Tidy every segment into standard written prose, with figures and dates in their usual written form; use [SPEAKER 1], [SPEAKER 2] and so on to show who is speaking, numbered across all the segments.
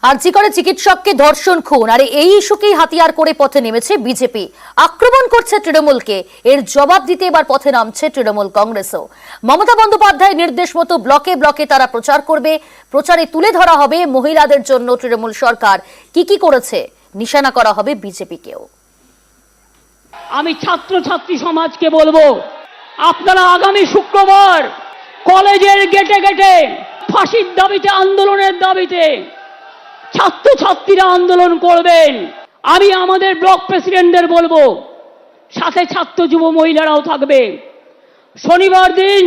[SPEAKER 1] আরজি করে চিকিৎসককে ধর্ষণ খুন আর এই ইস্যুকেই হাতিয়ার করে পথে নেমেছে বিজেপি। আক্রমণ করছে তৃণমূলকে, এর জবাব দিতে এবার পথে নামছে তৃণমূল কংগ্রেসও। মমতা বন্দ্যোপাধ্যায়ের নির্দেশ মতো ব্লকে ব্লকে তারা প্রচার করবে। প্রচারে তুলে ধরা হবে মহিলাদের জন্য তৃণমূল সরকার কি কি করেছে, নিশানা করা হবে বিজেপিকেও।
[SPEAKER 2] আমি ছাত্রছাত্রী সমাজকে বলবো, আপনারা আগামী শুক্রবার কলেজের গেটে গেটে ফাঁসির দাবিতে, আন্দোলনের দাবিতে ছাত্রছাত্রীরা আন্দোলন করবেন। আমি আমাদের ব্লক প্রেসিডেন্টদের বলবো, সাথে ছাত্র যুব মহিলারাও থাকবে। শনিবার দিন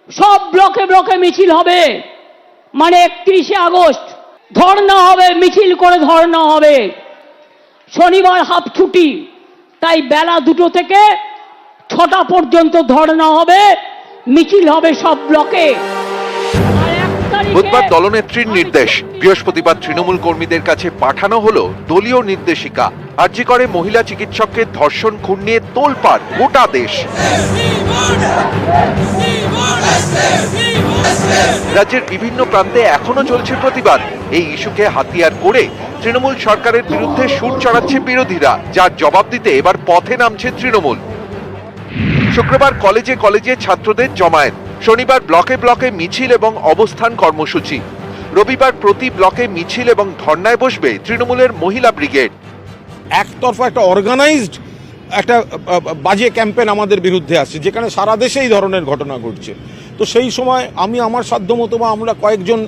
[SPEAKER 2] সব ব্লকে ব্লকে মিছিল হবে, মানে 31শে আগস্ট ধর্ণা হবে, মিছিল করে ধর্ণা হবে। শনিবার হাফ ছুটি, তাই বেলা 2টো থেকে 6টা পর্যন্ত ধর্ণা হবে, মিছিল হবে সব ব্লকে।
[SPEAKER 3] বুধবার দলনেত্রীর নির্দেশ, বৃহস্পতিবার তৃণমূল কর্মীদের কাছে পাঠানো হলো দলীয় নির্দেশিকা। আরজি করে মহিলা চিকিৎসককে ধর্ষণ খুন নিয়ে তোলপাড় গোটা দেশ। রাজ্যের বিভিন্ন প্রান্তে এখনো চলছে প্রতিবাদ। এই ইস্যুকে হাতিয়ার করে তৃণমূল সরকারের বিরুদ্ধে সুর চড়াচ্ছে বিরোধীরা, যার জবাব দিতে এবার পথে নামছে তৃণমূল। শুক্রবার কলেজে কলেজে ছাত্রদের জমায়েত, শনিবার ব্লকে ব্লকে মিছিল এবং অবস্থান কর্মসূচি, রবিবার প্রতি ব্লকে মিছিল এবং ধর্নায় বসবে তৃণমূলের মহিলা ব্রিগেড।
[SPEAKER 4] একতরফা একটা অর্গানাইজড একটা বাজে ক্যাম্পেইন আমাদের বিরুদ্ধে আসছে, যেখানে সারা দেশে এই ধরনের ঘটনা ঘটছে। তো সেই সময় আমি আমার সাধ্যমতো বা আমরা কয়েকজন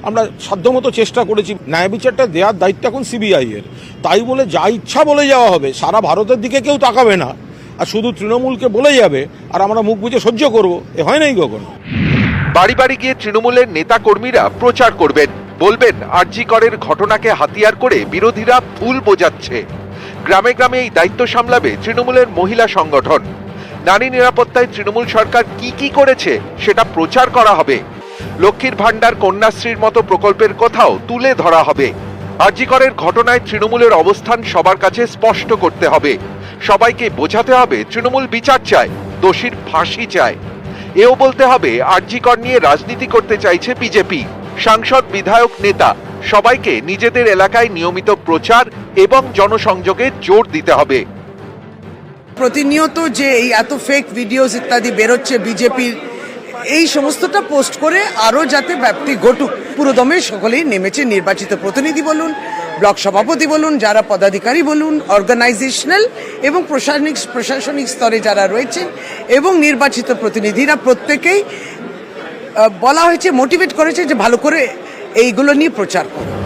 [SPEAKER 4] আমরা সাধ্যমতো চেষ্টা করেছি। ন্যায় বিচারটা দেওয়ার দায়িত্ব এখন সিবিআই এর, তাই বলে যা ইচ্ছা বলে যাওয়া হবে, সারা ভারতের দিকে কেউ তাকাবে না আর শুধু তৃণমূলকে বলে যাবে আর আমরা মুখ বুজে সহ্য করবো, এ হয় নাই কখনো।
[SPEAKER 3] বাড়ি বাড়ি গিয়ে তৃণমূলের নেতা কর্মীরা প্রচার করবেন, বলবেন আরজি করের ঘটনাকে হাতিয়ার করে বিরোধীরা ভুল বোঝাচ্ছে। গ্রামে গ্রামে এই দায়িত্ব সামলাবে তৃণমূলের মহিলা সংগঠন। নারী নিরাপত্তায় তৃণমূল সরকার কি কি করেছে সেটা প্রচার করা হবে। লক্ষ্মীর ভান্ডার, কন্যাশ্রীর মতো প্রকল্পের কথাও তুলে ধরা হবে। আরজি করের ঘটনায় তৃণমূলের অবস্থান সবার কাছে স্পষ্ট করতে হবে। সবাইকে বোঝাতে হবে তৃণমূল বিচার চায়, দোষীর ফাঁসি চায়। এও বলতে হবে আরজি কর নিয়ে রাজনীতি করতে চাইছে বিজেপি। সাংসদ, বিধায়ক, নেতা সবাইকে নিজেদের এলাকায় নিয়মিত প্রচার এবং জনসংযোগে জোর দিতে হবে।
[SPEAKER 5] প্রতিনিয়ত যে এই এত ফেক ভিডিওস ইত্যাদি বেরোচ্ছে বিজেপির, এই সমস্তটা পোস্ট করে আরও যাতে ব্যাপ্তি ঘটুক, পুরোদমে সকলেই নেমেছে। নির্বাচিত প্রতিনিধি বলুন, ব্লক সভাপতি বলুন, যারা পদাধিকারী বলুন, অর্গানাইজেশনাল এবং প্রশাসনিক স্তরে যারা রয়েছেন এবং নির্বাচিত প্রতিনিধিরা, প্রত্যেকেই বলা হয়েছে, মোটিভেট করেছে যে ভালো করে এইগুলো নিয়ে প্রচার করুন।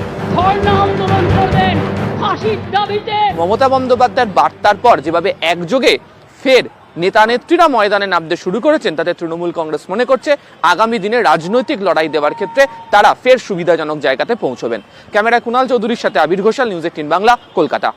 [SPEAKER 6] মমতা বন্দ্যোপাধ্যায়ের বার্তার পর যেভাবে একযোগে ফের নেতা নেত্রীরা ময়দানে নামতে শুরু করেছেন, তাতে তৃণমূল কংগ্রেস মনে করছে আগামী দিনে রাজনৈতিক লড়াই দেওয়ার ক্ষেত্রে তারা ফের সুবিধাজনক জায়গাতে পৌঁছবেন। ক্যামেরায় কুণাল চৌধুরীর সাথে আবির ঘোষাল, নিউজ 18 বাংলা, কলকাতা।